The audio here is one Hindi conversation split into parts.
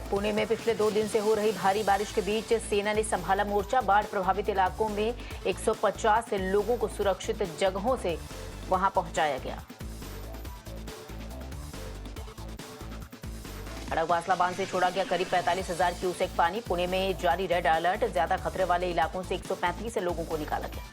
पुणे में पिछले 2 दिन से हो रही भारी बारिश के बीच सेना ने संभाला मोर्चा। बाढ़ प्रभावित इलाकों में 150 लोगों को सुरक्षित जगहों से वहां पहुंचाया गया। खड़गवासला बांध से छोड़ा गया करीब 45,000 क्यूसेक पानी। पुणे में जारी रेड अलर्ट। ज्यादा खतरे वाले इलाकों से 135 लोगों को निकाला गया।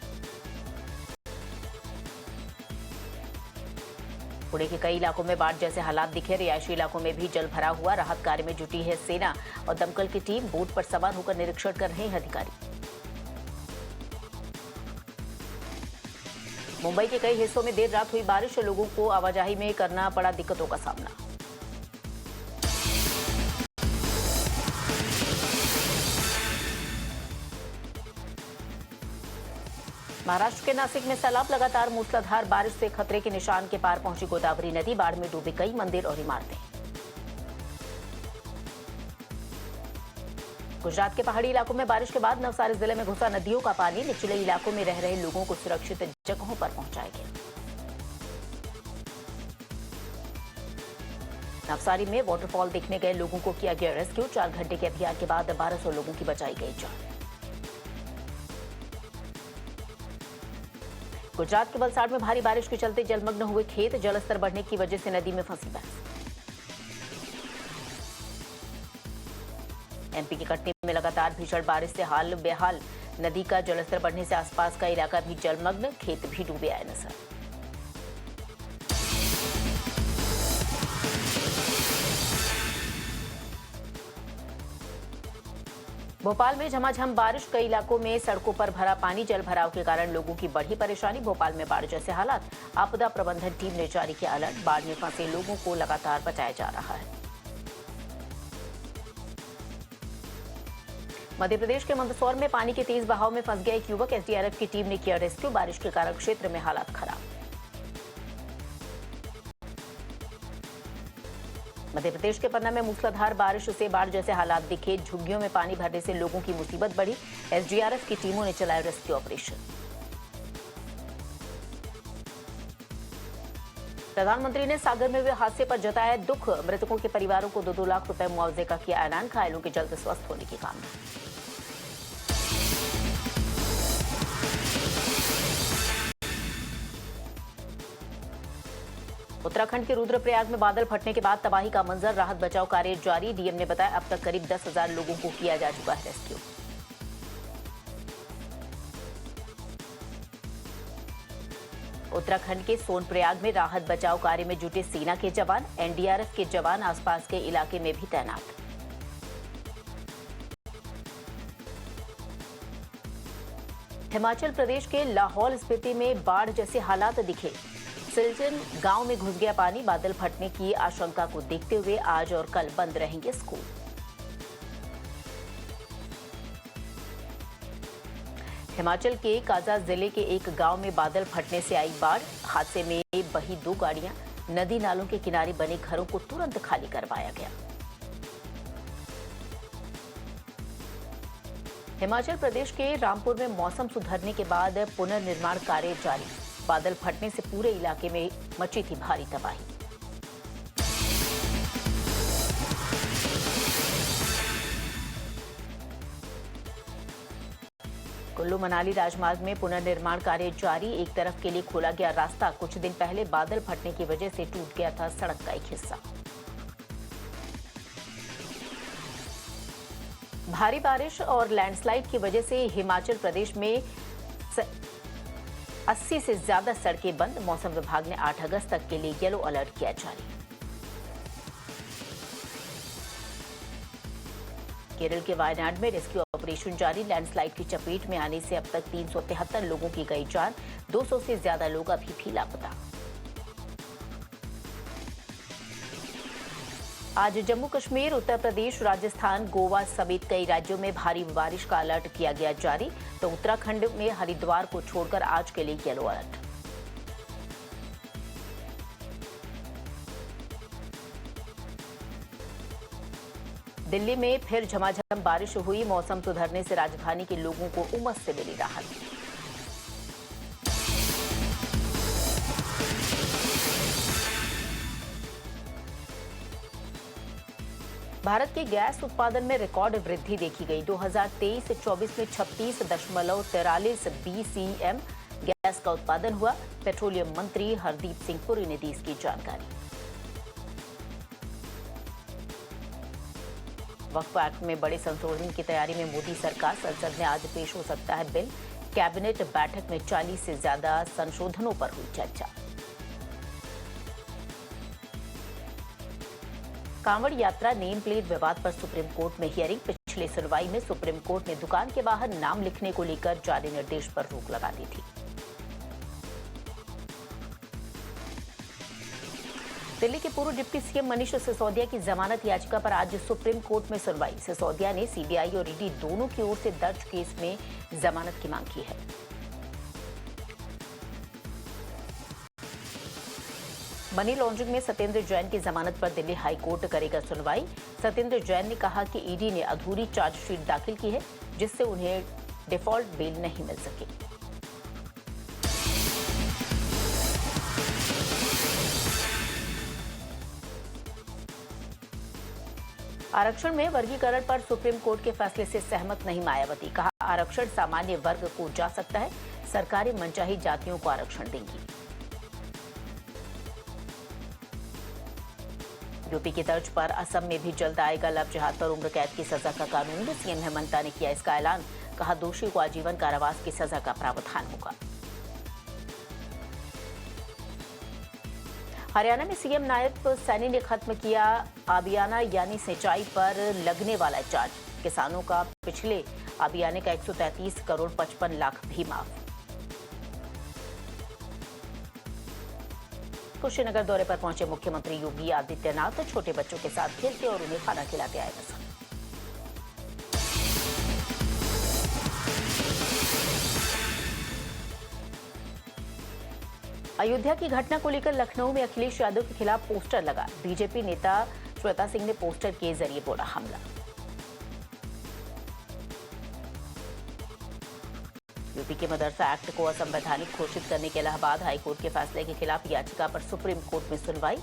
पुणे के कई इलाकों में बाढ़ जैसे हालात दिखे। रिहायशी इलाकों में भी जल भरा हुआ। राहत कार्य में जुटी है सेना और दमकल की टीम। बोट पर सवार होकर निरीक्षण कर रहे हैं अधिकारी। मुंबई के कई हिस्सों में देर रात हुई बारिश। लोगों को आवाजाही में करना पड़ा दिक्कतों का सामना। महाराष्ट्र के नासिक में सैलाब। लगातार मूसलाधार बारिश से खतरे के निशान के पार पहुंची गोदावरी नदी। बाढ़ में डूबे कई मंदिर और इमारतें। गुजरात के पहाड़ी इलाकों में बारिश के बाद नवसारी जिले में घुसा नदियों का पानी। निचले इलाकों में रह रहे लोगों को सुरक्षित जगहों पर पहुंचाया गया। नवसारी में वाटरफॉल देखने गए लोगों को किया गया रेस्क्यू। 4 घंटे के अभियान के बाद 1200 लोगों की बचाई गई जान। गुजरात के वलसाड़ में भारी बारिश के चलते जलमग्न हुए खेत। जलस्तर बढ़ने की वजह से नदी में फंसी भैंस। एमपी के कटनी में लगातार भीषण बारिश से हाल बेहाल। नदी का जलस्तर बढ़ने से आसपास का इलाका भी जलमग्न। खेत भी डूबे आए नजर। भोपाल में झमाझम बारिश। कई इलाकों में सड़कों पर भरा पानी। जल भराव के कारण लोगों की बढ़ी परेशानी। भोपाल में बाढ़ जैसे हालात। आपदा प्रबंधन टीम ने जारी किया अलर्ट। बाढ़ में फंसे लोगों को लगातार बचाया जा रहा है। मध्य प्रदेश के मंदसौर में पानी के तेज बहाव में फंस गया एक युवक। एसडीआरएफ की टीम ने किया रेस्क्यू। बारिश के कारण क्षेत्र में हालात खराब। मध्य प्रदेश के पन्ना में मूसलाधार बारिश से बाढ़ जैसे हालात दिखे। झुग्गियों में पानी भरने से लोगों की मुसीबत बढ़ी। एसडीआरएफ की टीमों ने चलाया रेस्क्यू ऑपरेशन। प्रधानमंत्री ने सागर में हुए हादसे पर जताया दुख। मृतकों के परिवारों को 2-2 लाख रुपए मुआवजे का किया ऐलान। घायलों के जल्द स्वस्थ होने की कामना। उत्तराखंड के रुद्रप्रयाग में बादल फटने के बाद तबाही का मंजर। राहत बचाव कार्य जारी। डीएम ने बताया अब तक करीब 10,000 लोगों को किया जा चुका है रेस्क्यू। उत्तराखंड के सोनप्रयाग में राहत बचाव कार्य में जुटे सेना के जवान। एनडीआरएफ के जवान आसपास के इलाके में भी तैनात। हिमाचल प्रदेश के लाहौल स्पीति में बाढ़ जैसे हालात दिखे। सिलचन गांव में घुस गया पानी। बादल फटने की आशंका को देखते हुए आज और कल बंद रहेंगे स्कूल। हिमाचल के काजा जिले के एक गांव में बादल फटने से आई बाढ़। हादसे में बही 2 गाड़ियां। नदी नालों के किनारे बने घरों को तुरंत खाली करवाया गया। हिमाचल प्रदेश के रामपुर में मौसम सुधरने के बाद पुनर्निर्माण कार्य जारी। बादल फटने से पूरे इलाके में मची थी भारी तबाही। कुल्लू मनाली राजमार्ग में पुनर्निर्माण कार्य जारी। एक तरफ के लिए खोला गया रास्ता। कुछ दिन पहले बादल फटने की वजह से टूट गया था सड़क का एक हिस्सा। भारी बारिश और लैंडस्लाइड की वजह से हिमाचल प्रदेश में 80 से ज्यादा सड़कें बंद। मौसम विभाग ने 8 अगस्त तक के लिए येलो अलर्ट किया जारी। केरल के वायनाड में रेस्क्यू ऑपरेशन जारी। लैंडस्लाइड की चपेट में आने से अब तक 373 लोगों की गई जान। 200 से ज्यादा लोग अभी भी लापता। आज जम्मू कश्मीर, उत्तर प्रदेश, राजस्थान, गोवा समेत कई राज्यों में भारी बारिश का अलर्ट किया गया जारी। तो उत्तराखंड में हरिद्वार को छोड़कर आज के लिए येलो अलर्ट। दिल्ली में फिर झमाझम बारिश हुई। मौसम सुधरने से राजधानी के लोगों को उमस से मिली राहत। भारत के गैस उत्पादन में रिकॉर्ड वृद्धि देखी गई। 2023-24 में 36.43 BCM गैस का उत्पादन हुआ। पेट्रोलियम मंत्री हरदीप सिंह पुरी ने दी इसकी जानकारी। वक्फ एक्ट में बड़े संशोधन की तैयारी में मोदी सरकार। संसद में आज पेश हो सकता है बिल। कैबिनेट बैठक में 40 से ज्यादा संशोधनों पर हुई चर्चा। कांवड़ यात्रा नेम प्लेट विवाद पर सुप्रीम कोर्ट में हियरिंग। पिछले सुनवाई में सुप्रीम कोर्ट ने दुकान के बाहर नाम लिखने को लेकर जारी निर्देश पर रोक लगा दी थी। दिल्ली के पूर्व डिप्टी सीएम मनीष सिसोदिया की जमानत याचिका पर आज सुप्रीम कोर्ट में सुनवाई। सिसोदिया ने सीबीआई और ईडी दोनों की ओर से दर्ज केस में जमानत की मांग की है। मनी लॉन्ड्रिंग में सत्येंद्र जैन की जमानत पर दिल्ली हाई कोर्ट करेगा सुनवाई। सत्येंद्र जैन ने कहा कि ईडी ने अधूरी चार्जशीट दाखिल की है, जिससे उन्हें डिफॉल्ट बेल नहीं मिल सकी। आरक्षण में वर्गीकरण पर सुप्रीम कोर्ट के फैसले से सहमत नहीं मायावती। कहा, आरक्षण सामान्य वर्ग को जा सकता है, सरकारें मनचाही जातियों को आरक्षण देंगी। यूपी की तर्ज पर असम में भी जल्द आएगा लव जिहाद पर उम्र कैद की सजा का कानून। सीएम हेमंत ने किया इसका ऐलान। कहा, दोषी को आजीवन कारावास की सजा का प्रावधान होगा। हरियाणा में सीएम नायब सैनी ने खत्म किया आबियाना यानी सिंचाई पर लगने वाला चार्ज। किसानों का पिछले आबियाने का 133 करोड़ 55 लाख भी माफ। कुशीनगर दौरे पर पहुंचे मुख्यमंत्री योगी आदित्यनाथ। छोटे बच्चों के साथ खेलते और उन्हें खाना खिलाते आए नजर। अयोध्या की घटना को लेकर लखनऊ में अखिलेश यादव के खिलाफ पोस्टर लगा। बीजेपी नेता श्वेता सिंह ने पोस्टर के जरिए बोला हमला। यूपी के मदरसा एक्ट को असंवैधानिक घोषित करने के इलाहाबाद हाईकोर्ट के फैसले के खिलाफ याचिका पर सुप्रीम कोर्ट में सुनवाई।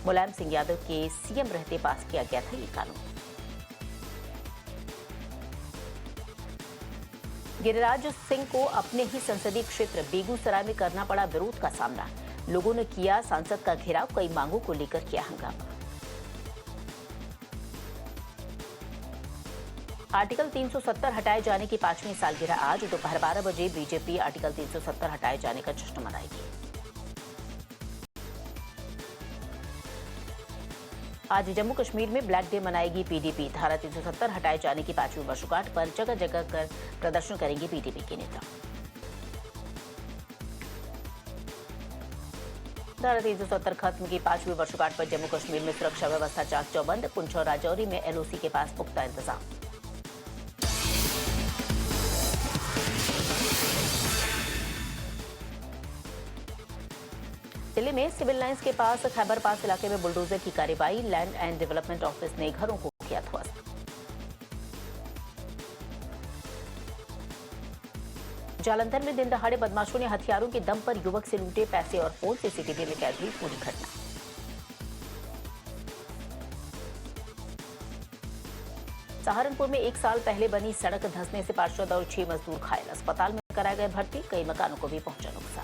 मुलायम सिंह यादव के सीएम रहते पास किया गया था ये कानून। गिरिराज सिंह को अपने ही संसदीय क्षेत्र बेगूसराय में करना पड़ा विरोध का सामना। लोगों ने किया सांसद का घेराव, कई मांगों को लेकर किया हंगामा। आर्टिकल 370 हटाए जाने की 5वीं सालगिरह आज दोपहर 12 बजे बीजेपी आर्टिकल 370 हटाए जाने का जश्न मनाएगी। आज जम्मू कश्मीर में ब्लैक डे मनाएगी पीडीपी। धारा 370 हटाए जाने की 5वीं वर्षगांठ पर जगह जगह कर प्रदर्शन करेंगे पीडीपी के नेता। धारा 370 खत्म की 5वीं वर्षगांठ पर जम्मू कश्मीर में सुरक्षा व्यवस्था चाक चौबंद। पुंछ और राजौरी में एलओसी के पास पुख्ता इंतजाम। दिल्ली में सिविल लाइंस के पास खैबर पास इलाके में बुलडोजर की कार्रवाई। लैंड एंड डेवलपमेंट ऑफिस ने घरों को किया ध्वस्त। जालंधर में दिन दहाड़े बदमाशों ने हथियारों के दम पर युवक से लूटे पैसे और फोन। सीसीटीवी में कैद हुई पूरी घटना। सहारनपुर में 1 साल पहले बनी सड़क धंसने से पार्षद और 6 मजदूर घायल। अस्पताल में कराए गए भर्ती। कई मकानों को भी पहुंचा नुकसान।